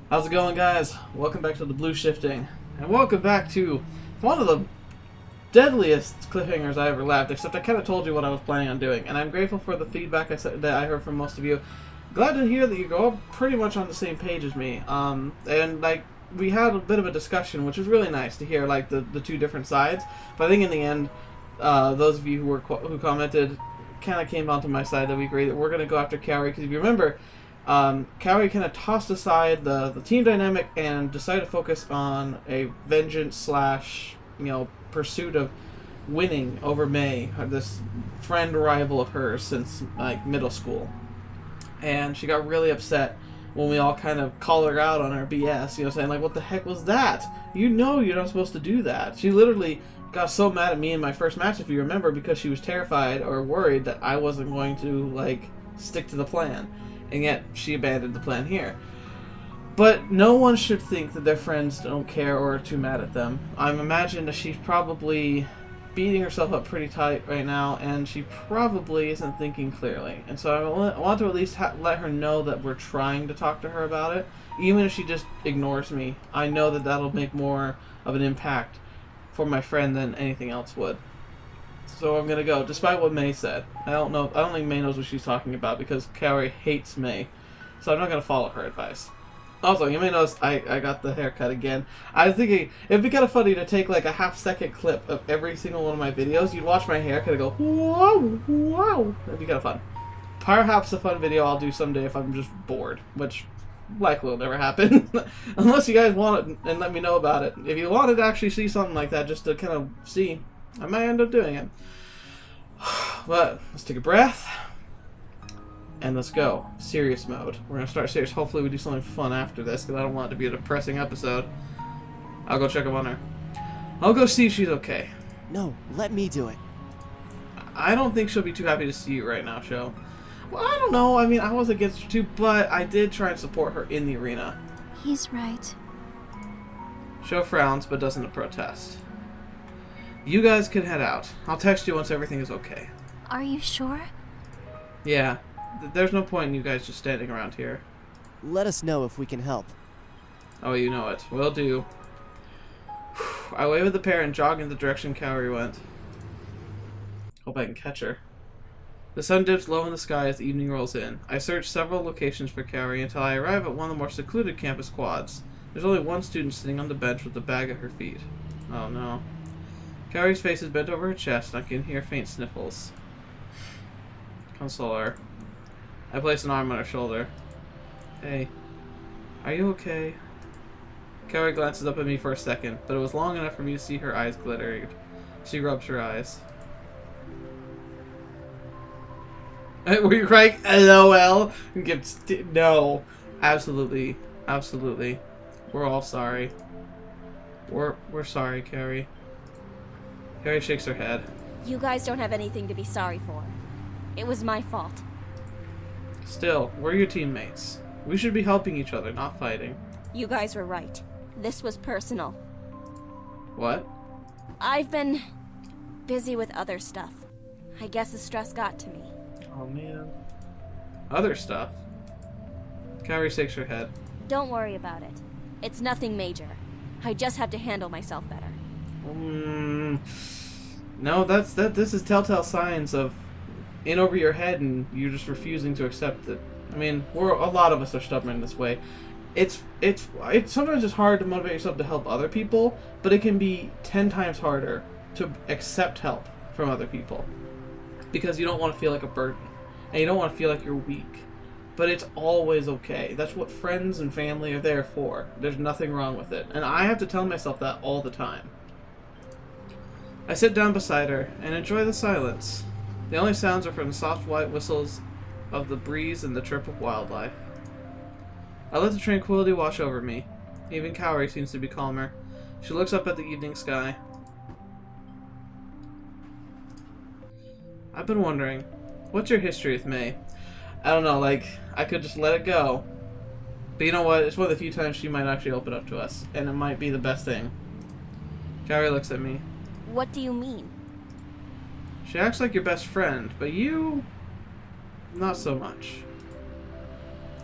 How's it going, guys? Welcome back to the Blue Shifting, and welcome back to one of the deadliest cliffhangers I ever left. Except I kind of told you what I was planning on doing, and I'm grateful for the feedback that I heard from most of you. Glad to hear that you're all pretty much on the same page as me. And like we had a bit of a discussion, which was really nice to hear, like the two different sides. But I think in the end, those of you who commented kind of came onto my side that we agree that we're going to go after Kaori, because if you remember. Kaori kind of tossed aside the team dynamic and decided to focus on a vengeance slash, pursuit of winning over May, this friend rival of hers since like middle school. And she got really upset when we all kind of called her out on her BS, saying like, what the heck was that? You're not supposed to do that. She literally got so mad at me in my first match, if you remember, because she was terrified or worried that I wasn't going to like stick to the plan. And yet, she abandoned the plan here. But no one should think that their friends don't care or are too mad at them. I'm imagining that she's probably beating herself up pretty tight right now, and she probably isn't thinking clearly. And so I want to at least let her know that we're trying to talk to her about it. Even if she just ignores me, I know that that'll make more of an impact for my friend than anything else would. So I'm gonna go, despite what May said. I don't think May knows what she's talking about because Kaori hates May. So I'm not gonna follow her advice. Also, you may notice I got the haircut again. I was thinking it'd be kind of funny to take like a half-second clip of every single one of my videos. You'd watch my haircut and go, whoa, whoa. That'd be kind of fun. Perhaps a fun video I'll do someday if I'm just bored, which likely will never happen. Unless you guys want it and let me know about it. If you wanted to actually see something like that just to kind of see, I might end up doing it. But let's take a breath and let's go. Serious mode. We're gonna start serious. Hopefully we do something fun after this because I don't want it to be a depressing episode. I'll go check up on her. I'll go see if she's okay. No, let me do it. I don't think she'll be too happy to see you right now, Sho. Well, I don't know. I mean, I was against her too, but I did try and support her in the arena. He's right. Sho frowns but doesn't protest. You guys can head out. I'll text you once everything is okay. Are you sure? Yeah. There's no point in you guys just standing around here. Let us know if we can help. Oh, you know it. Will do. I wave at the pair and jog in the direction Kaori went. Hope I can catch her. The sun dips low in the sky as the evening rolls in. I search several locations for Kaori until I arrive at one of the more secluded campus quads. There's only one student sitting on the bench with a bag at her feet. Oh no. Kaori's face is bent over her chest, and I can hear faint sniffles. Console her. I place an arm on her shoulder. Hey, are you okay? Kaori glances up at me for a second, but it was long enough for me to see her eyes glittering. She rubs her eyes. Were you crying? LOL? No. Absolutely. Absolutely. We're all sorry. We're sorry, Kaori. Kaori shakes her head. You guys don't have anything to be sorry for. It was my fault. Still, we're your teammates. We should be helping each other, not fighting. You guys were right. This was personal. What? I've been busy with other stuff. I guess the stress got to me. Oh man. Other stuff? Kaori shakes her head. Don't worry about it. It's nothing major. I just have to handle myself better. No, this is telltale signs of in over your head and you just refusing to accept it. I mean, a lot of us are stubborn this way. It's sometimes it's hard to motivate yourself to help other people, but it can be 10 times harder to accept help from other people because you don't want to feel like a burden and you don't want to feel like you're weak. But it's always okay. That's what friends and family are there for. There's nothing wrong with it. And I have to tell myself that all the time. I sit down beside her and enjoy the silence. The only sounds are from the soft white whistles of the breeze and the chirp of wildlife. I let the tranquility wash over me. Even Kaori seems to be calmer. She looks up at the evening sky. I've been wondering, what's your history with May? I don't know, like, I could just let it go. But you know what? It's one of the few times she might actually open up to us. And it might be the best thing. Kaori looks at me. What do you mean? She acts like your best friend, but you... not so much.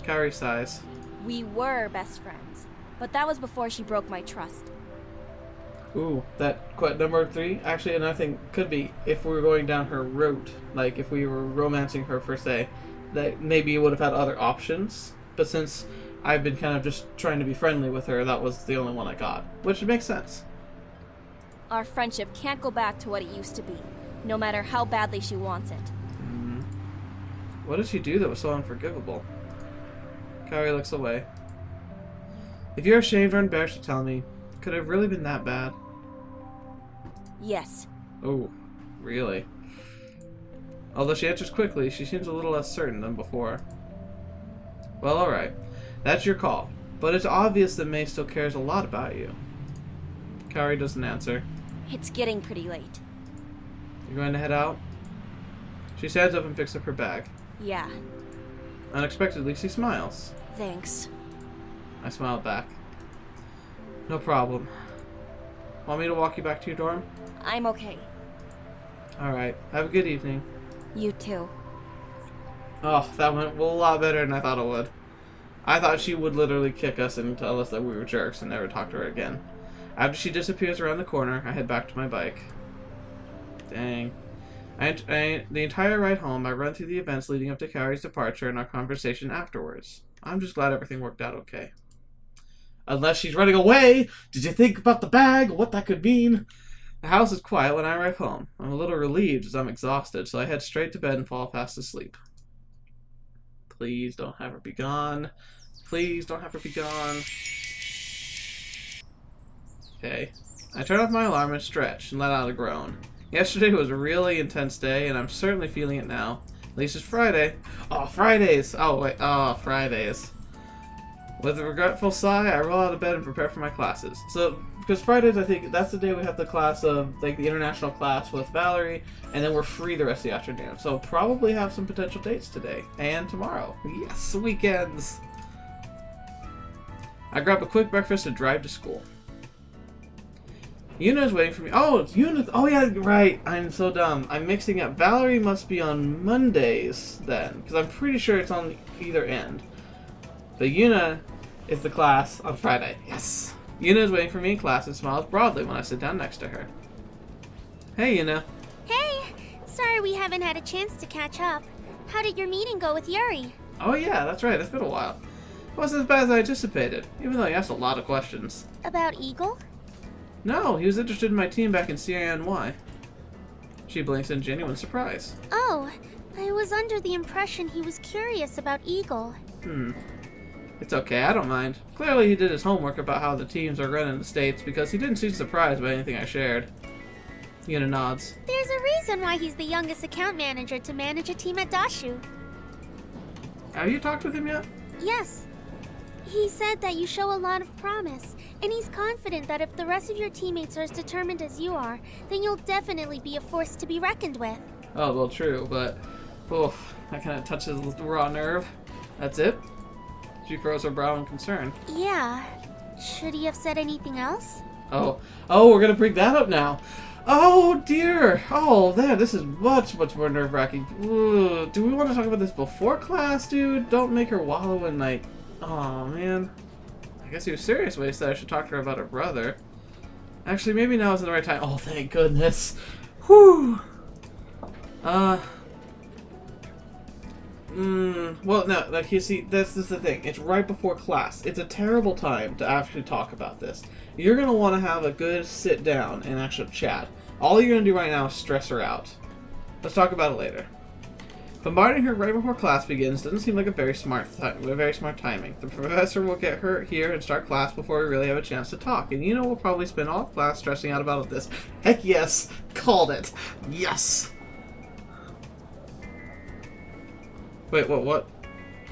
Kaori sighs. We were best friends, but that was before she broke my trust. Ooh, number 3? Actually, another thing could be if we were going down her route, like if we were romancing her per se, that maybe you would have had other options. But since I've been kind of just trying to be friendly with her, that was the only one I got, which makes sense. Our friendship can't go back to what it used to be, no matter how badly she wants it. What did she do that was so unforgivable? Kaori looks away. If you're ashamed or embarrassed to tell me, could it have really been that bad? Yes. Oh, really? Although she answers quickly, she seems a little less certain than before. Well, alright. That's your call. But it's obvious that May still cares a lot about you. Kaori doesn't answer. It's getting pretty late. You're going to head out? She stands up and picks up her bag. Yeah. Unexpectedly, she smiles. Thanks. I smile back. No problem. Want me to walk you back to your dorm? I'm okay. Alright. Have a good evening. You too. Oh, that went a lot better than I thought it would. I thought she would literally kick us and tell us that we were jerks and never talk to her again. After she disappears around the corner, I head back to my bike. Dang. The entire ride home, I run through the events leading up to Kaori's departure and our conversation afterwards. I'm just glad everything worked out okay. Unless she's running away! Did you think about the bag? What that could mean? The house is quiet when I arrive home. I'm a little relieved as I'm exhausted, so I head straight to bed and fall fast asleep. Please don't have her be gone. Please don't have her be gone. Okay. I turn off my alarm and stretch and let out a groan. Yesterday was a really intense day, and I'm certainly feeling it now. At least it's Friday. Oh, Fridays! Oh, wait. Oh, Fridays. With a regretful sigh, I roll out of bed and prepare for my classes. So, because Fridays, I think that's the day we have the class of, like, the international class with Valerie, and then we're free the rest of the afternoon. So, probably have some potential dates today and tomorrow. Yes, weekends! I grab a quick breakfast and drive to school. Yuna's waiting for me. Oh, it's Yuna. Oh, yeah, right. I'm so dumb. I'm mixing up. Valerie must be on Mondays, then, because I'm pretty sure it's on either end. But Yuna is the class on Friday. Yes! Yuna is waiting for me in class and smiles broadly when I sit down next to her. Hey, Yuna. Hey! Sorry we haven't had a chance to catch up. How did your meeting go with Yuri? Oh, yeah, that's right. It's been a while. It wasn't as bad as I anticipated, even though he asked a lot of questions. About Eagle? No, he was interested in my team back in CINY. She blinks in genuine surprise. Oh, I was under the impression he was curious about Eagle. It's okay, I don't mind. Clearly he did his homework about how the teams are run in the States because he didn't seem surprised by anything I shared. Yuna nods. There's a reason why he's the youngest account manager to manage a team at Dashu. Have you talked with him yet? Yes. He said that you show a lot of promise, and he's confident that if the rest of your teammates are as determined as you are, then you'll definitely be a force to be reckoned with. Oh, well, true, but... oof, that kind of touches the raw nerve. That's it? She furrows her brow in concern. Yeah. Should he have said anything else? Oh, we're gonna bring that up now. Oh, dear. Oh, man, this is much, much more nerve-wracking. Ooh, do we want to talk about this before class, dude? Don't make her wallow in, like... oh, man. I guess he was serious when he said I should talk to her about her brother. Actually, maybe now isn't the right time. Oh, thank goodness. Whew. Well, no, like, you see, this is the thing. It's right before class. It's a terrible time to actually talk about this. You're going to want to have a good sit down and actual chat. All you're going to do right now is stress her out. Let's talk about it later. Bombarding her right before class begins doesn't seem like a very smart timing. The professor will get her here and start class before we really have a chance to talk, and you know we'll probably spend all of class stressing out about this. Heck yes! Called it! Yes! Wait, what?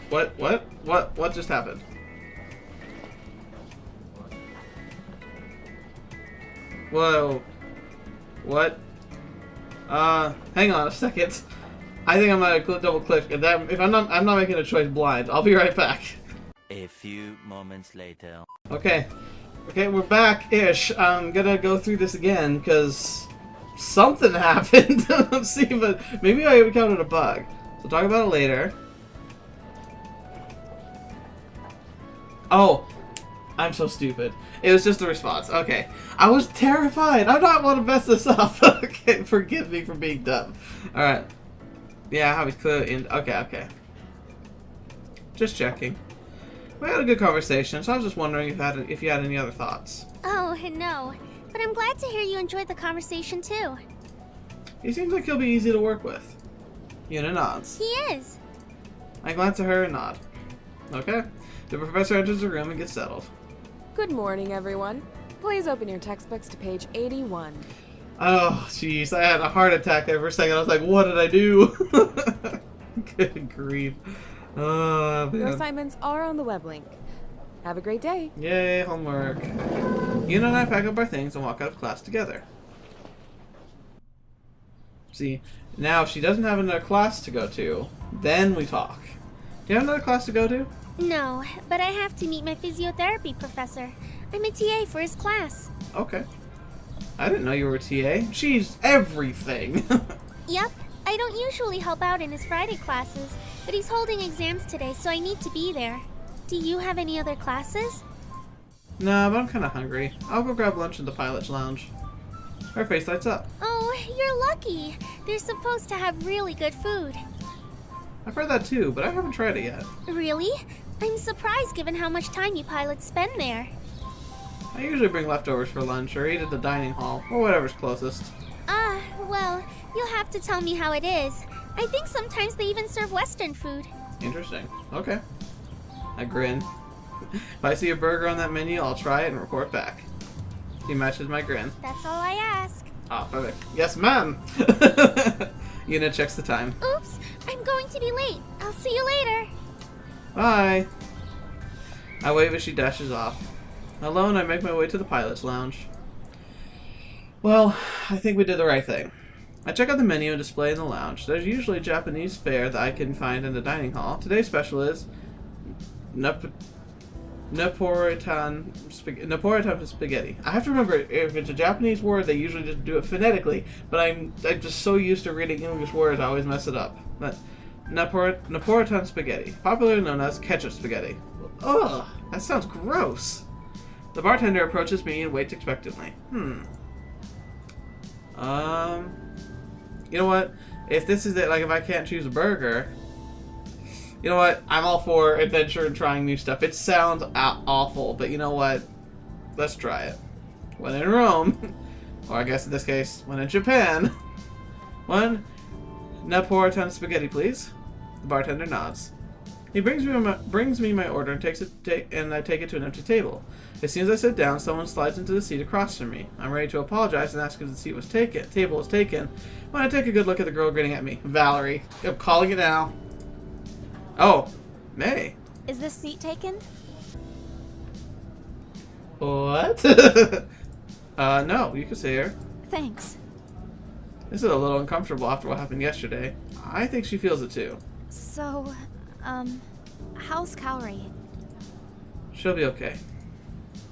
What just happened? Whoa. What? Hang on a second. I think I'm gonna double click. If I'm not making a choice blind. I'll be right back. A few moments later. Okay, we're back-ish. I'm gonna go through this again because something happened. Let's see, but maybe I encountered a bug. We'll talk about it later. Oh, I'm so stupid. It was just a response. Okay. I was terrified. I don't want to mess this up. Okay, forgive me for being dumb. Alright. Yeah, how he's clearly in. Okay. Just checking. We had a good conversation, so I was just wondering if you had any other thoughts. Oh, no. But I'm glad to hear you enjoyed the conversation too. He seems like he'll be easy to work with. Yuna nods. He is. I glance at her and nod. Okay. The professor enters the room and gets settled. Good morning, everyone. Please open your textbooks to page 81. Oh, jeez. I had a heart attack there for a second. I was like, what did I do? Good grief. Oh, man. Your assignments are on the web link. Have a great day. Yay, homework. Yuna and I pack up our things and walk out of class together. See, now if she doesn't have another class to go to, then we talk. Do you have another class to go to? No, but I have to meet my physiotherapy professor. I'm a TA for his class. Okay. I didn't know you were a TA. She's everything. Yep, I don't usually help out in his Friday classes, but he's holding exams today, so I need to be there. Do you have any other classes? No, but I'm kind of hungry. I'll go grab lunch in the pilot's lounge. Her face lights up. Oh, you're lucky. They're supposed to have really good food. I've heard that too, but I haven't tried it yet. Really? I'm surprised given how much time you pilots spend there. I usually bring leftovers for lunch or eat at the dining hall, or whatever's closest. Well, you'll have to tell me how it is. I think sometimes they even serve Western food. Interesting. Okay. I grin. If I see a burger on that menu, I'll try it and report back. He matches my grin. That's all I ask. Ah, perfect. Yes, ma'am! Yuna checks the time. Oops, I'm going to be late. I'll see you later. Bye! I wave as she dashes off. Alone, I make my way to the pilot's lounge. Well, I think we did the right thing. I check out the menu and display in the lounge. There's usually Japanese fare that I can find in the dining hall. Today's special is Napolitan spaghetti. I have to remember, if it's a Japanese word, they usually just do it phonetically, but I'm just so used to reading English words, I always mess it up. But Napolitan spaghetti, popularly known as ketchup spaghetti. Ugh, that sounds gross. The bartender approaches me and waits expectantly. You know what? If this is it, like if I can't choose a burger, you know what? I'm all for adventure and trying new stuff. It sounds awful, but you know what? Let's try it. When in Rome, or I guess in this case, when in Japan. One Napolitan spaghetti, please. The bartender nods. He brings me my order and I take it to an empty table. As soon as I sit down, someone slides into the seat across from me. I'm ready to apologize and ask if the table was taken, when I take a good look at the girl grinning at me. Valerie. I'm calling it now. Oh, May. Is this seat taken? What? No, you can see her. Thanks. This is a little uncomfortable after what happened yesterday. I think she feels it too. So, how's Kaori? She'll be okay.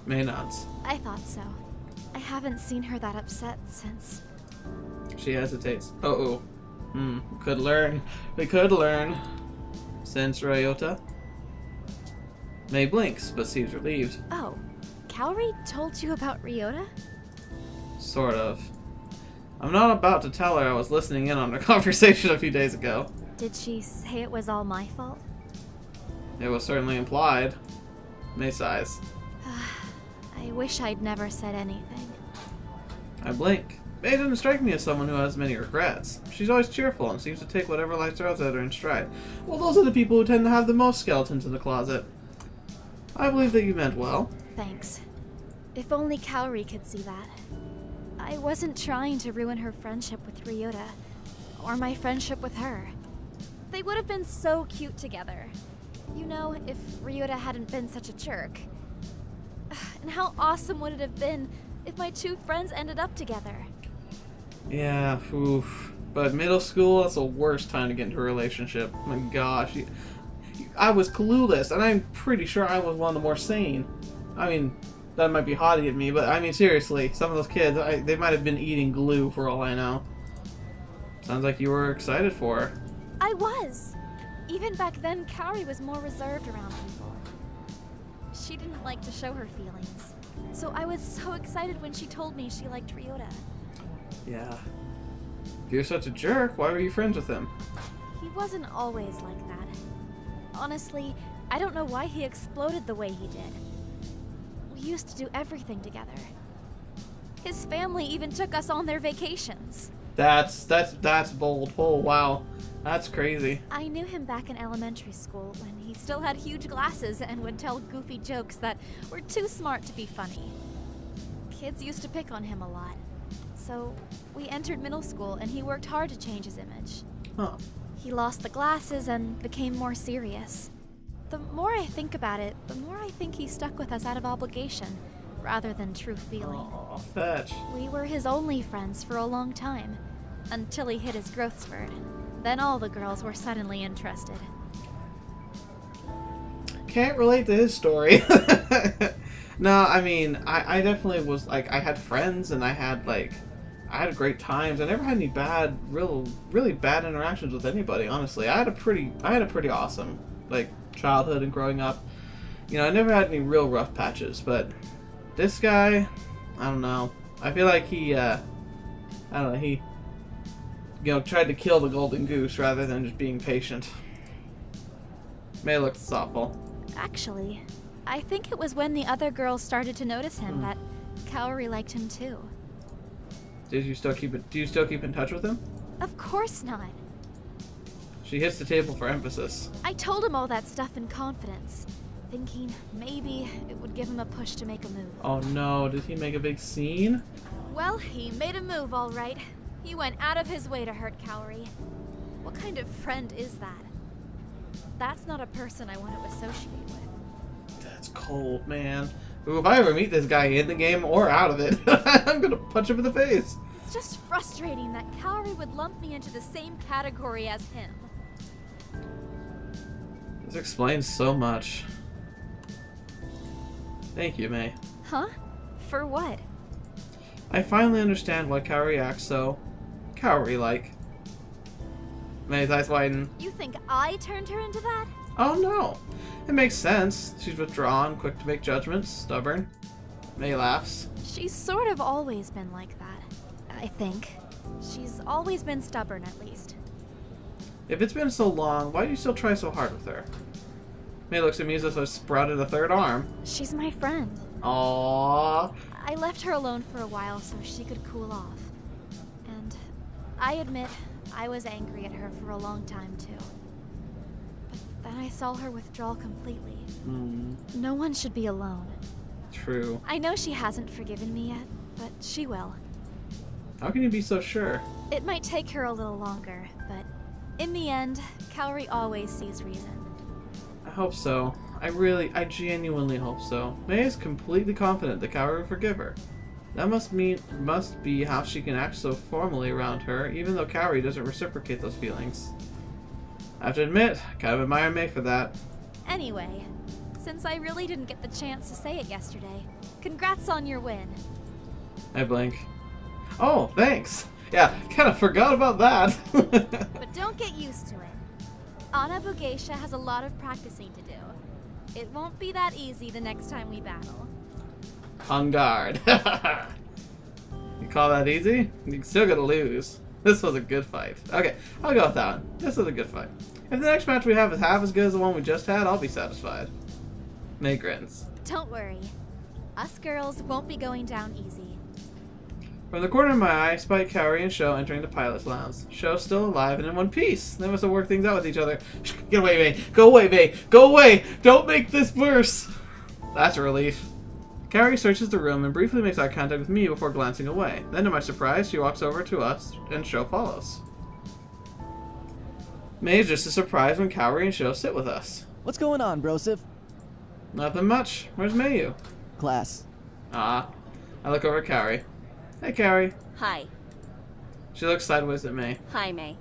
May nods. I thought so. I haven't seen her that upset since. She hesitates. Uh-oh. Could learn. We could learn. Since Ryota. May blinks, but seems relieved. Oh, Kaori told you about Ryota? Sort of. I'm not about to tell her I was listening in on our conversation a few days ago. Did she say it was all my fault? It was certainly implied. May sighs. I wish I'd never said anything. I blink. May doesn't strike me as someone who has many regrets. She's always cheerful and seems to take whatever life throws at her in stride. Well, those are the people who tend to have the most skeletons in the closet. I believe that you meant well. Thanks. If only Kaori could see that. I wasn't trying to ruin her friendship with Ryota, or my friendship with her. They would have been so cute together. You know, if Ryota hadn't been such a jerk. And how awesome would it have been if my two friends ended up together? Yeah, oof. But middle school, that's the worst time to get into a relationship. Oh my gosh. I was clueless, and I'm pretty sure I was one of the more sane. I mean, that might be haughty of me, but I mean, seriously, some of those kids, they might have been eating glue for all I know. Sounds like you were excited for her. I was! Even back then, Kaori was more reserved around people. She'd didn't like to show her feelings. So I was so excited when she told me she liked Ryota. Yeah. If you're such a jerk, why were you friends with him? He wasn't always like that. Honestly, I don't know why he exploded the way he did. We used to do everything together. His family even took us on their vacations. That's bold. Oh, wow. That's crazy. I knew him back in elementary school when he still had huge glasses and would tell goofy jokes that were too smart to be funny. Kids used to pick on him a lot. So we entered middle school and he worked hard to change his image. Huh. He lost the glasses and became more serious. The more I think about it, the more I think he stuck with us out of obligation, rather than true feeling. Aw, fetch. We were his only friends for a long time, until he hit his growth spurt. Then all the girls were suddenly interested. Can't relate to his story. No, I mean, I definitely was, like, I had friends and I had great times. I never had any bad, really bad interactions with anybody, honestly. I had a pretty awesome, like, childhood and growing up. You know, I never had any real rough patches, but this guy, I don't know. I feel like he tried to kill the golden goose rather than just being patient. May look thoughtful. Actually, I think it was when the other girls started to notice him that Kaori liked him too. Do you still keep in touch with him? Of course not. She hits the table for emphasis. I told him all that stuff in confidence, thinking maybe it would give him a push to make a move. Oh no, did he make a big scene? Well, he made a move, all right. He went out of his way to hurt Kaori. What kind of friend is that? That's not a person I want to associate with. That's cold, man. Ooh, if I ever meet this guy in the game or out of it, I'm gonna punch him in the face. It's just frustrating that Kaori would lump me into the same category as him. This explains so much. Thank you, May. Huh? For what? I finally understand why Kaori acts so Kaori-like. May's eyes widen. You think I turned her into that? Oh no. It makes sense. She's withdrawn, quick to make judgments, stubborn. May laughs. She's sort of always been like that, I think. She's always been stubborn, at least. If it's been so long, why do you still try so hard with her? May looks amused as though sprouted a third arm. She's my friend. Aww. I left her alone for a while so she could cool off. And I admit, I was angry at her for a long time too. But then I saw her withdraw completely. No one should be alone. True. I know she hasn't forgiven me yet, but she will. How can you be so sure? It might take her a little longer, but in the end, Kaori always sees reason. I hope so. I genuinely hope so. May is completely confident that Kaori will forgive her. That must be how she can act so formally around her, even though Kaori doesn't reciprocate those feelings. I have to admit, I kind of admire May for that. Anyway, since I really didn't get the chance to say it yesterday, congrats on your win. I blink. Oh, thanks! Yeah, kind of forgot about that. But don't get used to it. Ana Bugeisha has a lot of practicing to do. It won't be that easy the next time we battle. On guard. You call that easy? You're still gonna lose. This was a good fight. Okay, I'll go with that one. This was a good fight. If the next match we have is half as good as the one we just had, I'll be satisfied. May grins. Don't worry. Us girls won't be going down easy. From the corner of my eye, I spy Kaori and Sho entering the pilot's lounge. Sho's still alive and in one piece. They must have worked things out with each other. Get away, May! Go away, May! Go away! Don't make this worse! That's a relief. Kaori searches the room and briefly makes eye contact with me before glancing away. Then, to my surprise, she walks over to us and Sho follows. May is just as surprised when Kaori and Sho sit with us. What's going on, Brosif? Nothing much. Where's Mayu? Class. Ah. I look over at Kaori. Hey, Kaori. Hi. She looks sideways at May. Hi, May.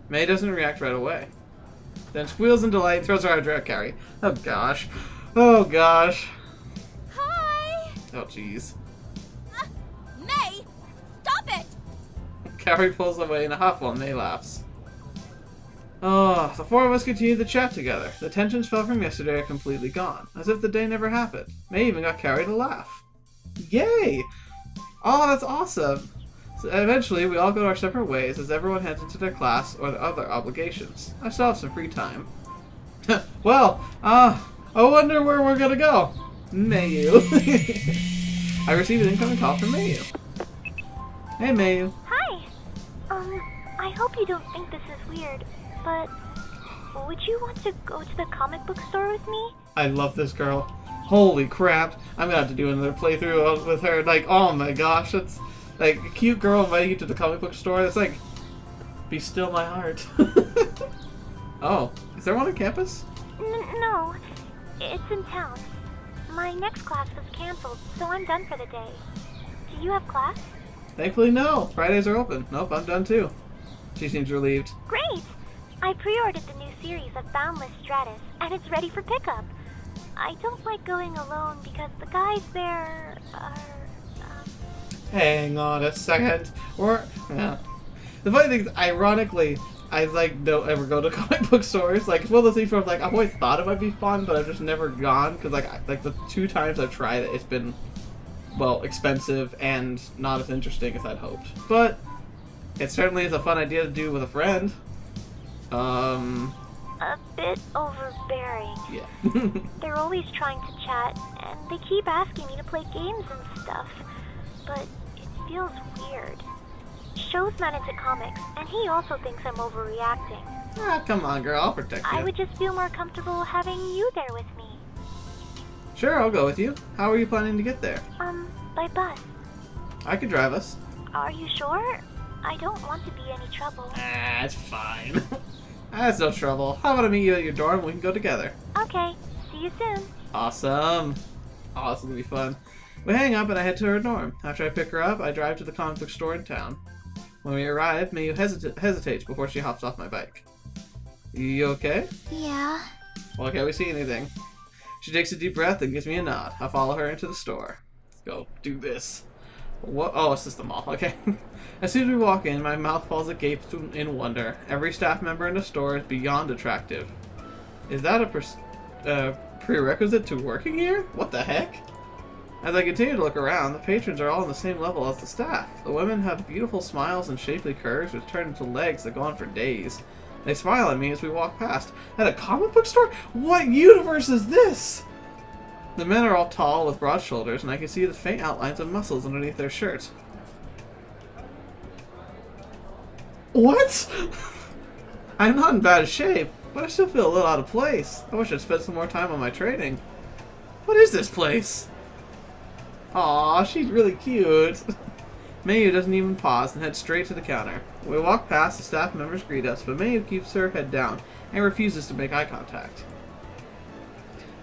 May doesn't react right away. Then squeals in delight and throws her arms around Kaori. Oh gosh. Oh gosh. Hi! Oh jeez. May! Stop it! Kaori pulls away in a huff while May laughs. Oh, the four of us continued to chat together. The tensions felt from yesterday are completely gone, as if the day never happened. May even got Kaori to laugh. Yay! Oh, that's awesome! So eventually, we all go our separate ways as everyone heads into their class or their other obligations. I still have some free time. Well, I wonder where we're gonna go. Mayu. I received an incoming call from Mayu. Hey, Mayu. Hi. I hope you don't think this is weird, but would you want to go to the comic book store with me? I love this girl. Holy crap. I'm gonna have to do another playthrough with her. Like, oh my gosh, it's like a cute girl inviting you to the comic book store. It's like, be still my heart. Oh, is there one on campus? No, it's in town. My next class was canceled, so I'm done for the day. Do you have class? Thankfully, no. Fridays are open. Nope, I'm done too. She seems relieved. Great! I pre-ordered the new series of Boundless Stratus, and it's ready for pickup. I don't like going alone because the guys there are, Hang on a second. Yeah. The funny thing is, ironically, I don't ever go to comic book stores. Like, it's one of those things where I've always thought it might be fun, but I've just never gone because like the 2 times I've tried it, it's been expensive and not as interesting as I'd hoped. But it certainly is a fun idea to do with a friend. a bit overbearing. Yeah. They're always trying to chat, and they keep asking me to play games and stuff. But it feels weird. Sho's not into comics, and he also thinks I'm overreacting. Ah, come on, girl. I'll protect you. I would just feel more comfortable having you there with me. Sure, I'll go with you. How are you planning to get there? By bus. I could drive us. Are you sure? I don't want to be any trouble. Ah, it's fine. That's no trouble. How about I meet you at your dorm and we can go together? Okay, see you soon. Awesome. Oh, this will be fun. We hang up and I head to her dorm. After I pick her up, I drive to the comic book store in town. When we arrive, Mayu hesitates before she hops off my bike. You okay? Yeah. Well, can't we see anything? She takes a deep breath and gives me a nod. I follow her into the store. Let's go do this. What? Oh, it's just the mall. Okay. As soon as we walk in, my mouth falls agape in wonder. Every staff member in the store is beyond attractive. Is that a prerequisite to working here? What the heck? As I continue to look around, the patrons are all on the same level as the staff. The women have beautiful smiles and shapely curves which turn into legs that go on for days. They smile at me as we walk past. At a comic book store? What universe is this? The men are all tall with broad shoulders, and I can see the faint outlines of muscles underneath their shirts. What? I'm not in bad shape, but I still feel a little out of place. I wish I'd spent some more time on my training. What is this place? Aw, she's really cute. Mayu doesn't even pause and heads straight to the counter. We walk past, the staff members greet us, but Mayu keeps her head down and refuses to make eye contact.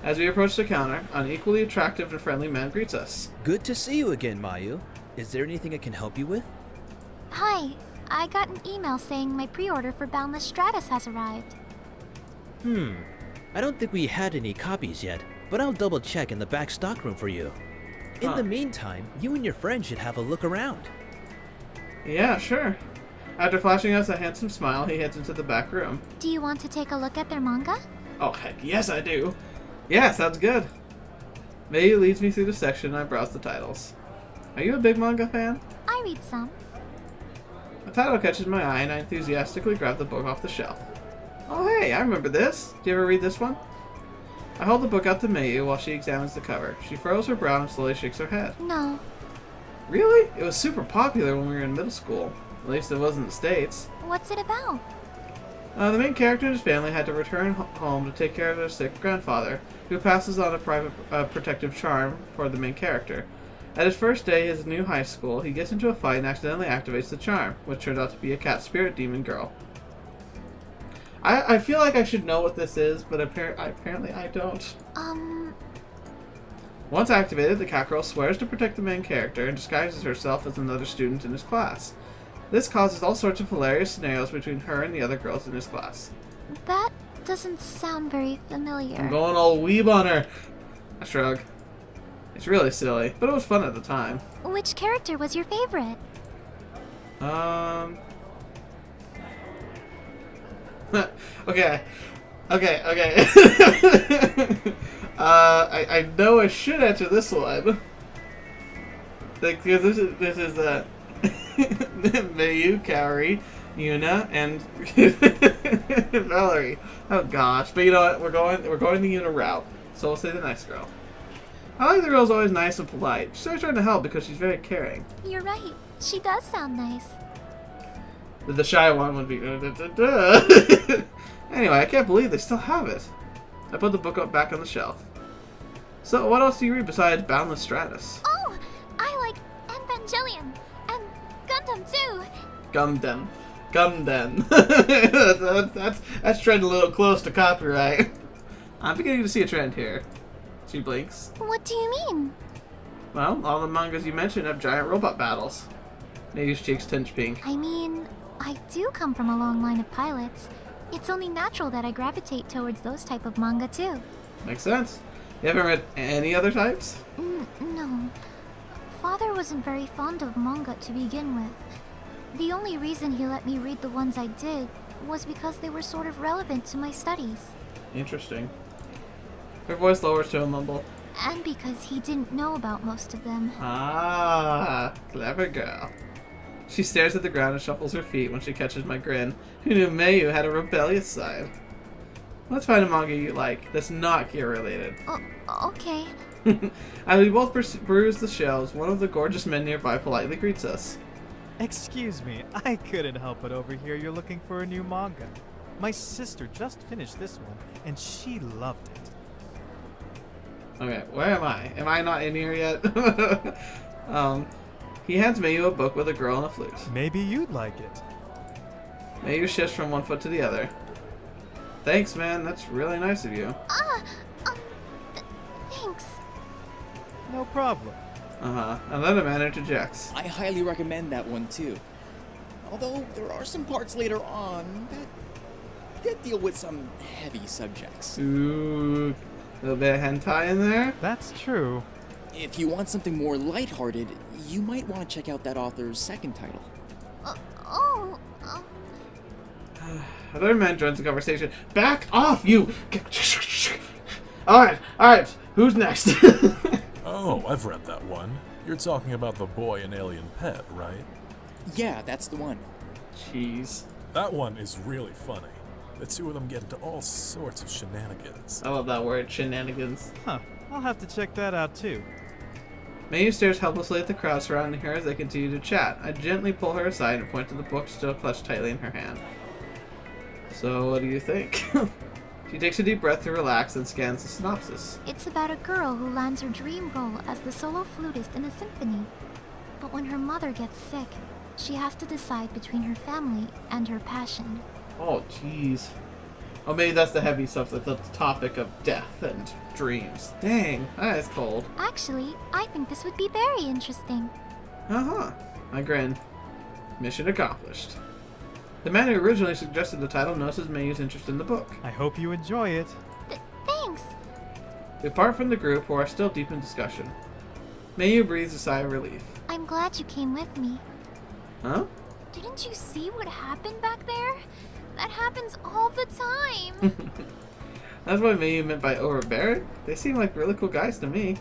As we approach the counter, an equally attractive and friendly man greets us. Good to see you again, Mayu. Is there anything I can help you with? Hi. I got an email saying my pre-order for Boundless Stratus has arrived. I don't think we had any copies yet, but I'll double check in the back stockroom for you. In the meantime, you and your friend should have a look around. Yeah, sure. After flashing us a handsome smile, he heads into the back room. Do you want to take a look at their manga? Oh, heck yes, I do. Yeah, sounds good. Mayu leads me through the section and I browse the titles. Are you a big manga fan? I read some. A title catches my eye and I enthusiastically grab the book off the shelf. Oh hey, I remember this. Do you ever read this one? I hold the book out to Mayu while she examines the cover. She furrows her brow and slowly shakes her head. No. Really? It was super popular when we were in middle school. At least it was in the States. What's it about? The main character and his family had to return home to take care of their sick grandfather, who passes on a private protective charm for the main character. At his first day at his new high school, he gets into a fight and accidentally activates the charm, which turns out to be a cat spirit demon girl. I feel like I should know what this is, but apparently I don't. Once activated, the cat girl swears to protect the main character and disguises herself as another student in his class. This causes all sorts of hilarious scenarios between her and the other girls in his class. That doesn't sound very familiar. I'm going all weeb on her. I shrug. It's really silly, but it was fun at the time. Which character was your favorite? Okay. I know I should answer this one. Because this is Mayu, Kaori, Yuna, and Valerie. Oh gosh, but you know what? We're going the Yuna route, so we'll say the nice girl. I like the girl's always nice and polite. She's always trying to help because she's very caring. You're right. She does sound nice. The shy one would be. Anyway, I can't believe they still have it. I put the book up back on the shelf. So, what else do you read besides Boundless Stratus? Oh, I like Evangelion and Gundam too. Gundam. That's trending a little close to copyright. I'm beginning to see a trend here. She blinks. What do you mean? Well, all the mangas you mentioned have giant robot battles. Mayu's cheeks tinge pink. I mean, I do come from a long line of pilots. It's only natural that I gravitate towards those type of manga too. Makes sense. You haven't read any other types? No. Father wasn't very fond of manga to begin with. The only reason he let me read the ones I did was because they were sort of relevant to my studies. Interesting. Her voice lowers to a mumble. And because he didn't know about most of them. Ah, clever girl. She stares at the ground and shuffles her feet when she catches my grin. Who knew Mayu had a rebellious side? Let's find a manga you like that's not gear related. Okay. As we both peruse the shelves, one of the gorgeous men nearby politely greets us. Excuse me, I couldn't help but overhear you're looking for a new manga. My sister just finished this one, and she loved it. Okay, where am I? Am I not in here yet? He hands Mayu a book with a girl and a flute. Maybe you'd like it. Mayu shifts from one foot to the other. Thanks, man. That's really nice of you. Thanks. No problem. Another man interjects. I highly recommend that one too. Although there are some parts later on that deal with some heavy subjects. Ooh, a little bit of hentai in there? That's true. If you want something more lighthearted, you might want to check out that author's second title. Another man joins the conversation. Back off, you! Alright, who's next? Oh, I've read that one. You're talking about The Boy and Alien Pet, right? Yeah, that's the one. Jeez. That one is really funny. The two of them get into all sorts of shenanigans. I love that word, shenanigans. Huh, I'll have to check that out too. Mayu stares helplessly at the crowd surrounding her as they continue to chat. I gently pull her aside and point to the book still clutched tightly in her hand. So, what do you think? She takes a deep breath to relax and scans the synopsis. It's about a girl who lands her dream role as the solo flutist in a symphony. But when her mother gets sick, she has to decide between her family and her passion. Oh, jeez. Oh, maybe that's the heavy stuff, like the topic of death and dreams. Dang, that is cold. Actually, I think this would be very interesting. I grin. Mission accomplished. The man who originally suggested the title notices Mayu's interest in the book. I hope you enjoy it. Thanks. We part from the group, who are still deep in discussion. Mayu breathes a sigh of relief. I'm glad you came with me. Huh? Didn't you see what happened back there? That happens all the time. That's what Mayu meant by overbearing. They seem like really cool guys to me.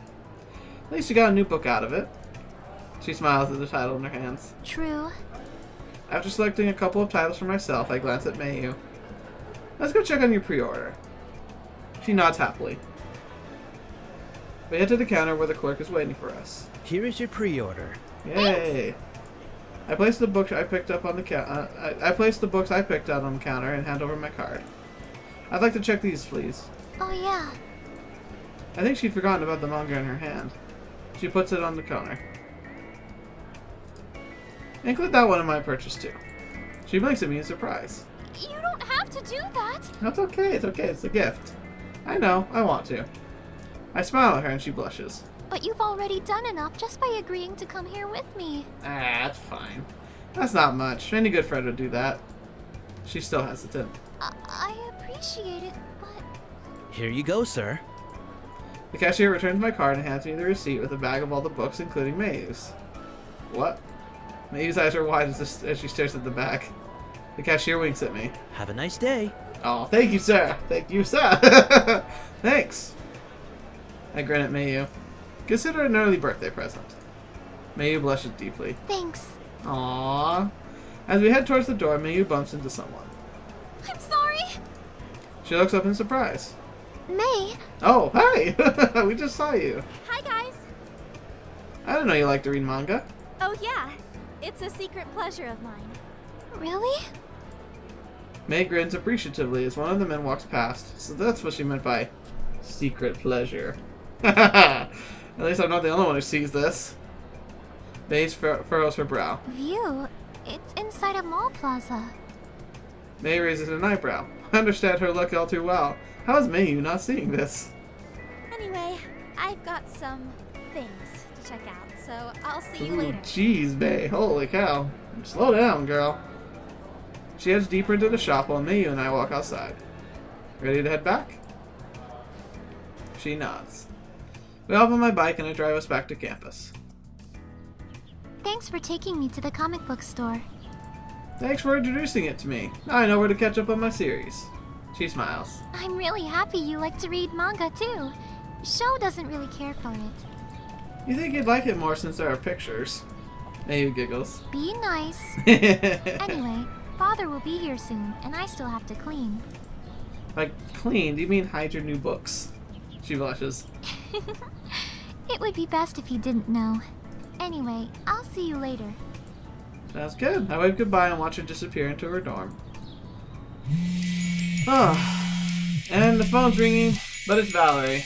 At least you got a new book out of it. She smiles at the title in her hands. True. After selecting a couple of titles for myself, I glance at Mayu. Let's go check on your pre-order. She nods happily. We head to the counter where the clerk is waiting for us. Here is your pre-order. Yay! I place the books I picked up on the I place the books I picked out on the counter and hand over my card. I'd like to check these, please. Oh yeah. I think she'd forgotten about the manga in her hand. She puts it on the counter. Include that one in my purchase too. She blinks at me in surprise. You don't have to do that. That's okay, it's okay, it's a gift. I know, I want to. I smile at her and she blushes. But you've already done enough just by agreeing to come here with me. That's fine. That's not much. Any good friend would do that. She's still hesitant. I appreciate it, but... Here you go, sir. The cashier returns my card and hands me the receipt with a bag of all the books, including Mayu's. What? Mayu's eyes are wide as she stares at the bag. The cashier winks at me. Have a nice day. Oh, thank you, sir. Thank you, sir. Thanks. I grin at Mayu. Consider it an early birthday present. Mayu blushes deeply. Thanks. Aww. As we head towards the door, Mayu bumps into someone. I'm sorry. She looks up in surprise. May. Oh, hi! We just saw you. Hi, guys. I didn't know you liked to read manga. Oh, yeah. It's a secret pleasure of mine. Really? May grins appreciatively as one of the men walks past, so that's what she meant by secret pleasure. At least I'm not the only one who sees this. May furrows her brow. View? It's inside a mall plaza. May raises an eyebrow. I understand her look all too well. How is Mayu not seeing this? Anyway, I've got some things to check out, so I'll see you Ooh, later. jeez, May. Holy cow. Slow down, girl. She heads deeper into the shop while Mayu and I walk outside. Ready to head back? She nods. We hop on my bike and I drive us back to campus. Thanks for taking me to the comic book store. Thanks for introducing it to me. Now I know where to catch up on my series. She smiles. I'm really happy you like to read manga too. Sho doesn't really care for it. You think you'd like it more since there are pictures? Mayu giggles. Be nice. Anyway, Father will be here soon, and I still have to clean. Like, clean? Do you mean hide your new books? She blushes. It would be best if you didn't know. Anyway, I'll see you later. Sounds good. I wave goodbye and watch her disappear into her dorm. Oh. And the phone's ringing, but it's Valerie.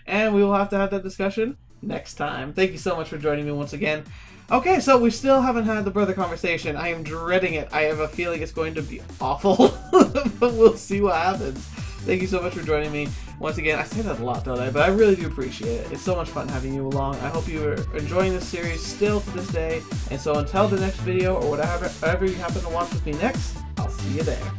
And we will have to have that discussion next time. Thank you so much for joining me once again. Okay, so we still haven't had the brother conversation. I am dreading it. I have a feeling it's going to be awful, but we'll see what happens. Thank you so much for joining me once again. I say that a lot, don't I? But I really do appreciate it. It's so much fun having you along. I hope you are enjoying this series still to this day. And so until the next video or whatever you happen to watch with me next, I'll see you there.